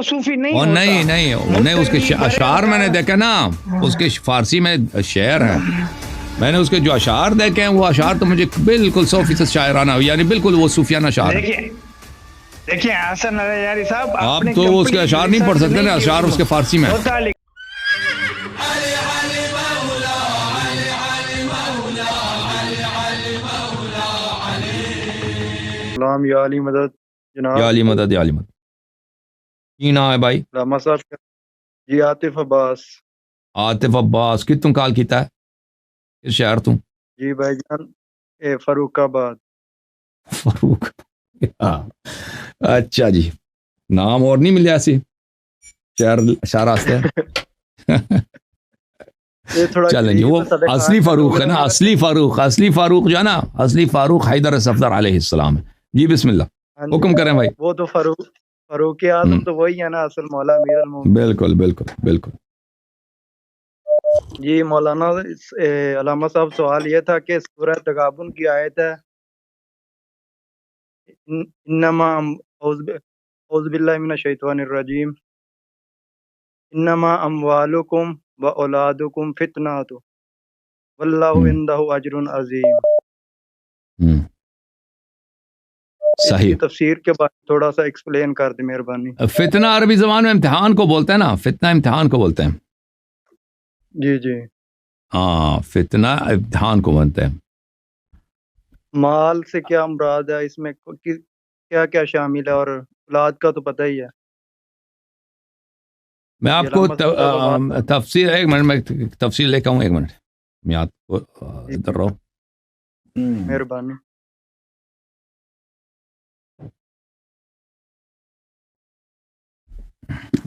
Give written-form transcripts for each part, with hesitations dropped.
وہ صوفی نہیں اور ہوتا. نہیں اس کے اشعار میں نے دیکھا نا، اس کے فارسی میں شعر ہیں، میں نے اس کے جو اشعار دیکھے ہیں وہ اشعار تو مجھے بالکل 100% شاعرانہ، یعنی بالکل وہ صوفیانہ اشعار ہیں. دیکھیں حسن علی یاری صاحب، آپ تو اس کے اشعار نہیں پڑھ سکتے نا، اشعار اس کے فارسی میں. سلام یا علی مدد جناب. یا علی مدد، یا علی مدد. کی نام ہے بھائی؟ علامہ صاحب جی عاطف عباس. عاطف عباس، کتوں کال کیتا ہے؟ کس شہر توں؟ جی بھائی جان فاروق آباد. فاروق، اچھا جی، نام اور نہیں ملیا سی شہر واسطے؟ چلیں جی، وہ اصلی فاروق ہے نا، اصلی فاروق جو ہے نا، اصلی فاروق حیدر صفدر علیہ السلام ہے. جی بسم اللہ، حکم کریں بھائی. وہ تو فاروق اعظم تو وہی ہے نا، اصل مولا امیر المومنین. بالکل بالکل بالکل. جی مولانا علامہ صاحب، سوال یہ تھا کہ سورہ تغابن کی آیت ہے انما اعوذ باللہ من الشیطان الرجیم انما اموالکم و اولادکم فتنۃ واللہ عندہ اجر عظیم. صحیح. تفسیر کے بعد تھوڑا سا ایکسپلین کر دیں مہربانی. فتنہ عربی زبان میں امتحان کو بولتے ہیں نا، فتنہ امتحان کو بولتے ہیں. جی جی ہاں، فتنہ امتحان کو بولتے ہیں. مال سے کیا مراد ہے، اس میں کیا کیا شامل ہے، اور اولاد کا تو پتہ ہی ہے. میں آپ کو تفسیر، ایک منٹ میں تفسیر لے کے آؤں، ایک منٹ میں آپ کو ادھر رہو. مہربانی.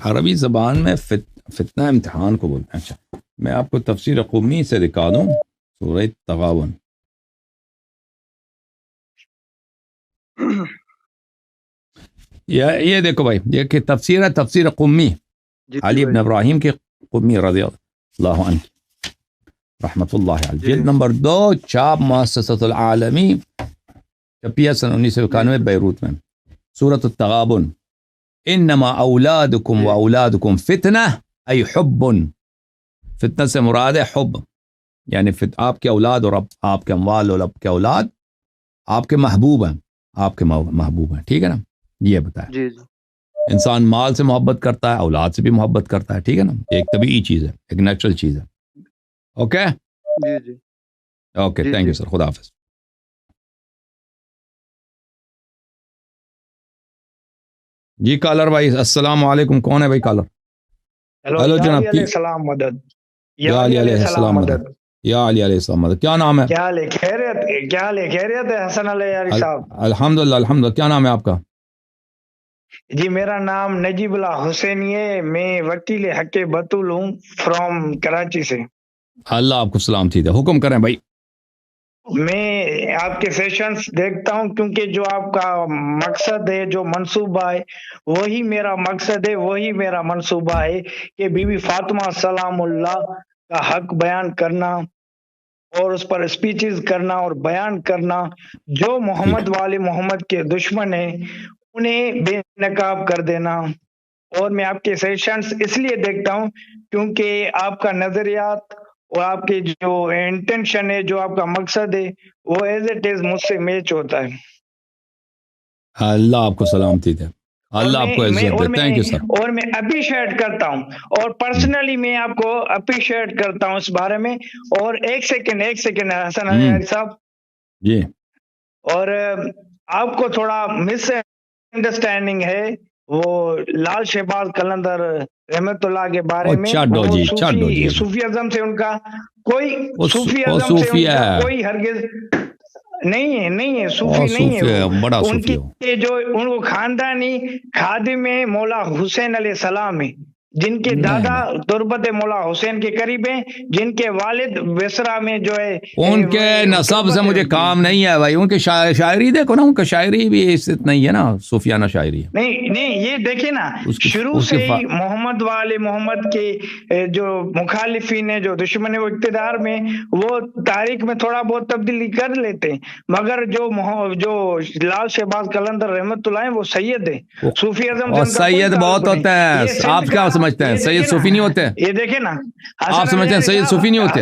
عربی زبان میں فتنہ امتحان کو بولتے ہیں. اچھا، میں آپ کو تفسیر قمی سے دکھا دوں سورہ تغابن. یہ دیکھو بھائی، یہ کہ تفسیر ہے، تفسیر قمی علی ابن ابراہیم کے قمی رضی اللہ عنہ رحمۃ اللہ علیہ، جلد نمبر 2، چاپ مؤسسۃ العالمی، چھپیا سن 1991 بیروت میں. سورۃ التغابن، انما اولادکم و اولادکم فتنہ ای حب. فتنہ سے مراد ہے حب، یعنی آپ کے اولاد اور آپ کے اموال اور آپ کے اولاد آپ کے محبوب ہیں، آپ کے محبوب ہیں. ٹھیک ہے نا؟ یہ بتایا. جی جی. انسان مال سے محبت کرتا ہے، اولاد سے بھی محبت کرتا ہے. ٹھیک ہے نا؟ ایک طبیعی چیز ہے، ایک نیچرل چیز ہے. اوکے جی جی اوکے، تھینک یو سر، خدا حافظ. جی کالر بھائی، السلام علیکم. کون ہے بھائی کالر؟ ہلو جناب. السلام مدد. یا علی علیہ السلام مدد. یا علی علیہ السلام مدد. کیا نام ہے؟ کیا حال ہے؟ خیریت ہے حسن علی یاری صاحب؟ الحمدللہ الحمدللہ. کیا نام ہے آپ کا؟ جی میرا نام نجیب اللہ حسینی ہے، میں وکیل حق بطول ہوں فرام کراچی سے. اللہ آپ کو سلام ٹھیک ہے، حکم کریں بھائی. میں آپ کے سیشنز دیکھتا ہوں کیونکہ جو آپ کا مقصد ہے، جو منصوبہ ہے، وہی میرا مقصد ہے، وہی میرا منصوبہ ہے کہ بی بی فاطمہ سلام اللہ کا حق بیان کرنا اور اس پر اسپیچز کرنا اور بیان کرنا. جو محمد والے محمد کے دشمن ہیں انہیں بے نقاب کر دینا. اور میں آپ کے سیشنز اس لیے دیکھتا ہوں کیونکہ آپ کا نظریات اور آپ کی جو انٹینشن ہے، جو آپ کا مقصد ہے، وہ ایز اٹ از مجھ سے میچ ہوتا ہے. اللہ آپ کو سلامتی دے، اللہ آپ کو عزت دے. تھینک یو سر. اور میں اپریشیٹ کرتا ہوں، اور پرسنلی میں آپ کو اپریشیٹ کرتا ہوں اس بارے میں. اور ایک سیکنڈ حسن علی صاحب جی، اور آپ کو تھوڑا مس انڈرسٹینڈنگ ہے وہ لال شہباز قلندر رحمت اللہ کے بارے میں. صوفیازم سے ان کا کوئی کوئی ہرگز نہیں ہے، صوفی نہیں ہے وہ. ان کی جو ان کو خاندانی خادم مولا حسین علیہ السلام ہے، جن کے دادا تربت مولا حسین کے قریب ہیں، جن کے والد بسرا میں جو ہے ان کے نسب سے مجھے کام نہیں ہے بھائی. ان کے شاعری دیکھو نا، ان کا شاعری بھی اس نہیں ہے نا، صوفیانہ شاعری ہے. نہیں یہ دیکھیں نا، شروع سے ہی محمد والے محمد کے جو مخالفین ہیں، جو دشمن و اقتدار میں، وہ تاریخ میں تھوڑا بہت تبدیلی کر لیتے ہیں، مگر جو لال شہباز قلندر رحمت اللہ ہیں وہ سید ہیں. صوفی ازم اور سید بہت ہوتے ہیں. آپ کیا سمجھتے ہیں سید صوفی نہیں ہوتے؟ یہ دیکھیں نا، آپ سمجھتے ہیں سید صوفی نہیں ہوتے؟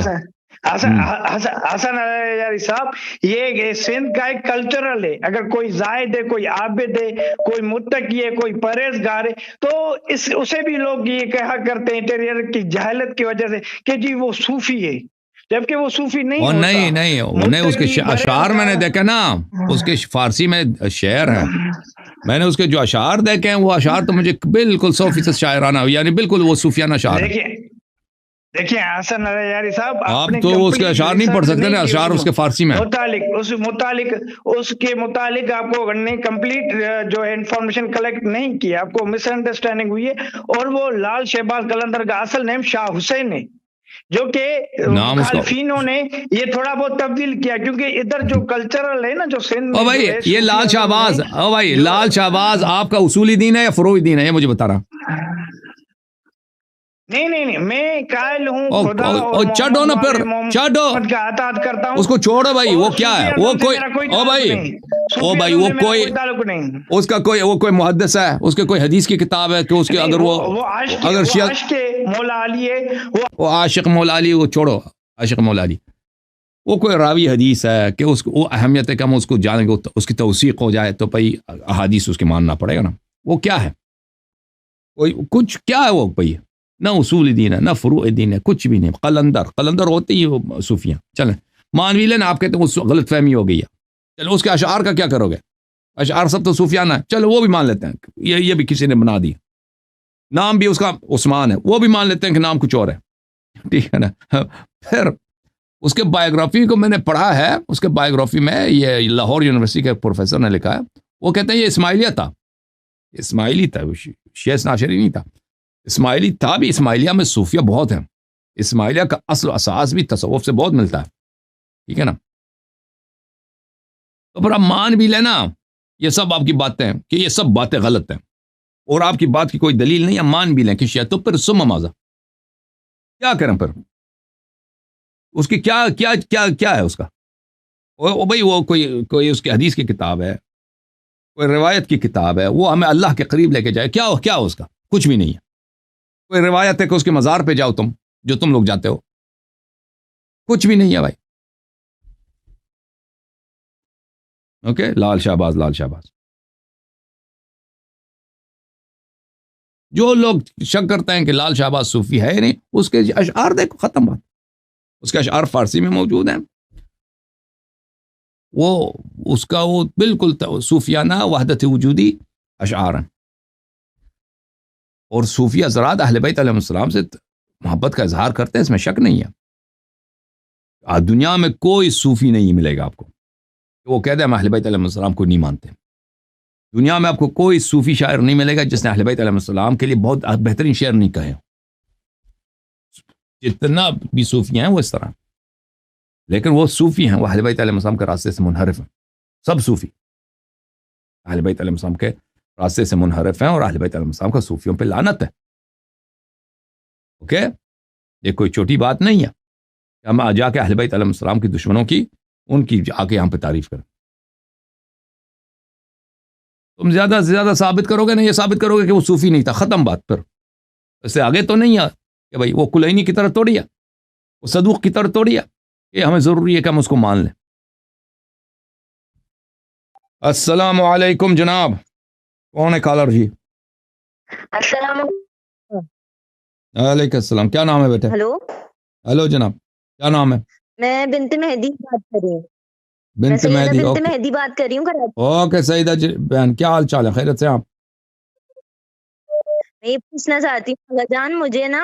حسن یاری صاحب، یہ سندھ کا ایک کلچرل ہے. اگر کوئی زاہد ہے، کوئی عابد ہے، کوئی متقی ہے، کوئی پرہیزگار ہے، تو اسے بھی لوگ یہ کہا کرتے ہیں انٹیریئر کی جہالت کی وجہ سے کہ جی وہ صوفی ہے، جبکہ وہ صوفی نہیں ہوتا. نہیں اس کے اشعار میں نے دیکھا نا، اس کے فارسی میں شعر ہیں، میں نے اس کے جو اشعار دیکھے ہیں، وہ اشعار تو مجھے بالکل 100% شاعرانہ، یعنی بالکل وہ صوفیانہ اشعار ہیں. دیکھیں حسن یاری صاحب، آپ تو اس کے اشعار نہیں پڑھ سکتے نا، اشعار اس کے فارسی میں اس کے متعلق آپ کو کمپلیٹ جو ہے انفارمیشن کلیکٹ نہیں کی، آپ کو مس انڈرسٹینڈنگ ہوئی ہے. اور وہ لال شہباز قلندر کا اصل نیم شاہ حسین ہے، جو کہ مخالفینوں نے یہ تھوڑا بہت تبدیل کیا، کیونکہ ادھر جو کلچرل ہے نا، جو سندھ او بھائی یہ لال شہباز آپ کا اصولی دین ہے یا فروعی دین ہے، یہ مجھے بتا رہا. نہیں میں قائل ہوں خدا اور چھوڑو نا، پھر چھوڑو کا اطاعت کرتا ہوں. اس کو چھوڑو بھائی، وہ کیا ہے؟ وہ کوئی وہ کوئی اس کا کوئی محدث ہے، اس کے کوئی حدیث کی کتاب ہے کہ اس کے اگر عاشق مولا علی ہے، وہ عاشق مولا علی، وہ چھوڑو عاشق مولا علی، وہ کوئی راوی حدیث ہے کہ اس کو وہ اہمیت ہے کہ ہم اس کو جانیں گے، اس کی توثیق ہو جائے تو بھائی احادیث اس کے ماننا پڑے گا نا. وہ کیا ہے؟ کوئی کچھ کیا ہے وہ بھائی؟ نہ اصول دین ہے، نہ فروع دین ہے، کچھ بھی نہیں. قلندر ہوتے ہی وہ صوفیاں. چلیں مانوی لیں، آپ کہتے ہیں اس غلط فہمی ہو گئی ہے. چلو اس کے اشعار کا کیا کرو گے؟ اشعار سب تو صوفیانہ ہے، چلو وہ بھی مان لیتے ہیں، یہ بھی کسی نے بنا دی. نام بھی اس کا عثمان ہے، وہ بھی مان لیتے ہیں کہ نام کچھ اور ہے. ٹھیک ہے نا. پھر اس کے بایوگرافی کو میں نے پڑھا ہے، اس کے بایوگرافی میں یہ لاہور یونیورسٹی کے پروفیسر نے لکھا ہے، وہ کہتے ہیں یہ اسماعیلی تھا، شیعہ ناشری نہیں تھا، اسماعیلی تھا بھی. اسماعیلیہ میں صوفیہ بہت ہیں، اسماعیلیہ کا اصل و اساس بھی تصوف سے بہت ملتا ہے. ٹھیک ہے نا. تو پھر آپ مان بھی لینا یہ سب آپ کی باتیں کہ یہ سب باتیں غلط ہیں اور آپ کی بات کی کوئی دلیل نہیں ہے، مان بھی لیں کہ شیعہ. تو پھر سم مازہ کیا کریں؟ پھر اس کی کیا ہے اس کا؟ بھائی وہ کوئی اس کی حدیث کی کتاب ہے، کوئی روایت کی کتاب ہے، وہ ہمیں اللہ کے قریب لے کے جائے. کیا اس کا؟ کچھ بھی نہیں ہے. کوئی روایت ہے کہ اس کے مزار پہ جاؤ جو تم لوگ جاتے ہو، کچھ بھی نہیں ہے بھائی. اوکے. لال شہباز جو لوگ شک کرتے ہیں کہ لال شہباز صوفی ہے نہیں، اس کے اشعار دیکھو، ختم بات. اس کے اشعار فارسی میں موجود ہیں، وہ بالکل صوفیانہ وحدت وجودی اشعار ہیں. اور صوفی حضرات اہل بیت علیہ السلام سے محبت کا اظہار کرتے ہیں، اس میں شک نہیں ہے. دنیا میں کوئی صوفی نہیں ملے گا آپ کو وہ کہہ دے ہم اہل بیت علیہ السلام کو نہیں مانتے. دنیا میں آپ کو کوئی صوفی شاعر نہیں ملے گا جس نے اہل بیت علیہ السلام کے لیے بہت بہترین شعر نہیں کہے. جتنا بھی صوفیاں ہیں وہ اس طرح، لیکن وہ صوفی ہیں، وہ اہل بیت علیہ السلام کے راستے سے منحرف ہیں. سب صوفی اہل بیت علیہ السلام کے راستے سے منحرف ہیں، اور اہل بیت علیہ السلام کا صوفیوں پہ لعنت ہے. اوکے. یہ کوئی چھوٹی بات نہیں ہے کہ ہم جا کے اہل بیت علیہ السلام کی دشمنوں کی ان کی آ کے یہاں پہ تعریف کریں. تم زیادہ سے زیادہ ثابت کرو گے نا، یہ ثابت کرو گے کہ وہ صوفی نہیں تھا، ختم بات. پھر اس سے آگے تو نہیں ہے کہ بھائی وہ کلینی کی طرح توڑی ہے، وہ صدوق کی طرح توڑی ہے. یہ ہمیں ضروری ہے کہ ہم اس کو مان لیں. السلام علیکم جناب. کون ہے کالر جی؟ السلام علیکم السلام. کیا نام ہے بیٹے؟ ہلو جناب، کیا نام ہے؟ میں بنت مہدی بات کر رہی ہوں. بنت مہدی بات کر رہی ہوں. اوکے سیدہ جی بہن، کیا حال چال ہے؟ خیریت سے آپ؟ میں یہ پوچھنا چاہتی ہوں خالہ جان، مجھے نا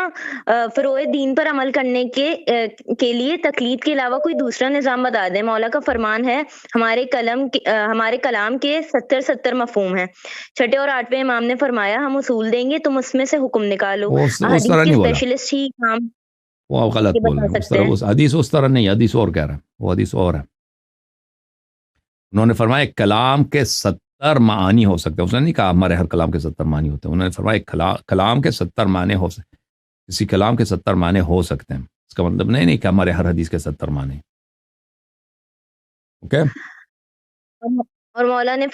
فروع دین پر عمل کرنے کے لیے تقلید کے علاوہ کوئی دوسرا نظام بتا دیں۔ مولا کا فرمان ہے ہمارے کلام کے 70 مفہوم ہیں۔ چھٹے اور 8ویں امام نے فرمایا ہم اصول دیں گے، تم اس میں سے حکم نکالو۔ اس حدیث طرح کے نہیں بولا، اسپیشلسٹ ہی کام وہ آپ غلط یہ بول بتا رہے ہیں۔ سکتے ہیں۔ اس حدیث اس طرح نہیں، حدیث اور کہہ رہا ہے، وہ حدیث اور ہے۔ انہوں نے فرمایا کلام کے 70 معانی ہو سکتے ہیں، اس نے نہیں کہا ہمارے ہر کلام کے 70 معنی ہوتے ہیں، انہوں نے فرمایا کلام کے 70 معنی ہو سکتے، کسی کلام کے 70 معنی ہو سکتے ہیں، اس کا مطلب نہیں کہ ہمارے ہر حدیث کے 70 معنی۔ اوکے، اور مولا نے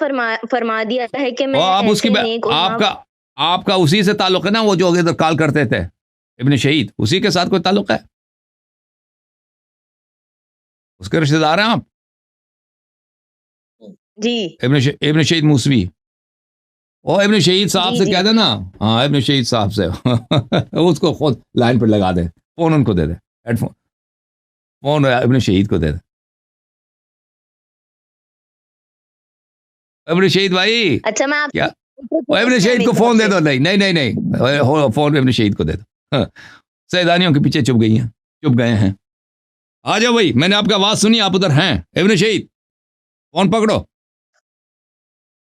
فرما دیا ہے کہ میں آپ اس کی نیک علماء آپ کا اسی سے تعلق ہے نا، وہ جو ادھر کال کرتے تھے ابن شہید، اسی کے ساتھ کوئی تعلق ہے؟ اس کے رشتے دار ہیں آپ؟ جی ابن شہید موسوی، او ابن شہید صاحب جی سے جی کہہ دے نا، ہاں ابن شہید صاحب سے اس کو خود لائن پہ لگا دے، فون ان کو دے دے، ہیڈ فون ابن شہید کو دے دے۔ ابن شہید بھائی، اچھا میں آپ کیا ابن شہید کو فون دے دو؟ نہیں، فون ابن شہید کو دے دو۔ سیدانیوں کے پیچھے چپ گئے ہیں۔ آ جاؤ بھائی، میں نے آپ کا آواز سنی، آپ ادھر ہیں۔ ابن شہید فون پکڑو۔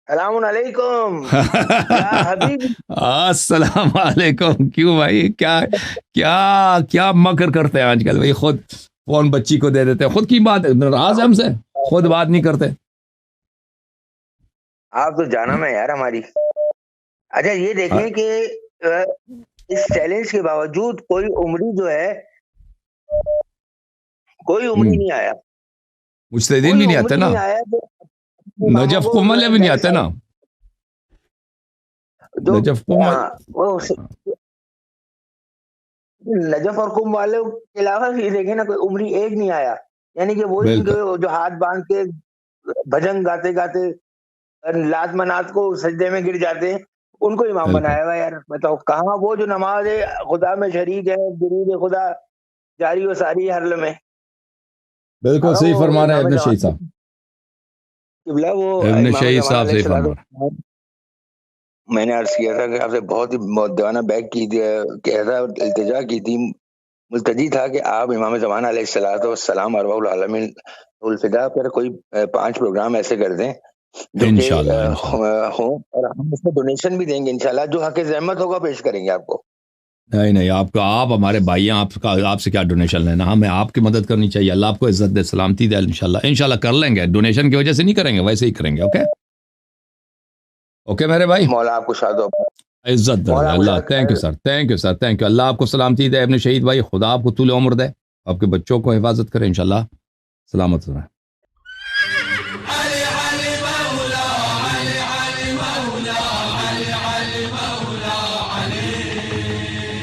السلام علیکم السلام علیکم۔ کیوں بھائی، کیا مکر کرتے ہیں آج کل بھائی، خود فون بچی کو دے دیتے ہیں، خود کی بات ناراض ہم سے، خود بات نہیں کرتے۔ آپ تو جانا میں یار ہماری۔ اچھا یہ دیکھیں کہ اس چیلنج کے باوجود کوئی عمری جو ہے، کوئی عمری نہیں آیا، مجتہدین بھی نہیں آتے نا، نجف قم والے بھی نہیں آتے نا، نجف اور قم والے کے علاوہ یہ دیکھیں نا، کوئی عمری ایک نہیں آیا، یعنی کہ وہی جو ہاتھ باندھ کے بھجن گاتے گاتے لات منات کو سجدے میں گر جاتے ہیں، ان کو امام بنایا ہوا یار۔ بتاؤ کہاں وہ جو نماز خدا میں شریک ہے، درود خدا جاری و ساری ہر لمحے۔ بالکل صحیح فرما رہے ہیں ابن شہید صاحب، ابن شہید صاحب صحیح فرما رہے ہیں۔ میں نے عرض کیا تھا کہ آپ سے بہت ہی دیوانہ بیگ کی تھی، ایسا التجا کی تھی، ملتجی تھا کہ آپ امام زمانہ علیہ الصلوۃ والسلام ارواح العالمین الفدا پر کوئی 5 پروگرام ایسے کر دیں جو ہوں، اور ہم اس میں ڈونیشن بھی دیں گے انشاءاللہ، جو حق زحمت ہوگا پیش کریں گے آپ کو۔ نہیں، آپ ہمارے بھائی ہیں، آپ سے کیا ڈونیشن لینا، ہمیں آپ کی مدد کرنی چاہیے، اللہ آپ کو عزت دے، سلامتی دے، انشاءاللہ کر لیں گے، ڈونیشن کی وجہ سے نہیں کریں گے، ویسے ہی کریں گے۔ اوکے میرے بھائی، مولا آپ کو شاد و عزت دے اللہ۔ تھینک یو سر، اللہ آپ کو سلامتی دے ابن شہید بھائی، خدا آپ کو طول عمر دے، آپ کے بچوں کو حفاظت کرے انشاءاللہ، سلامت رہیں۔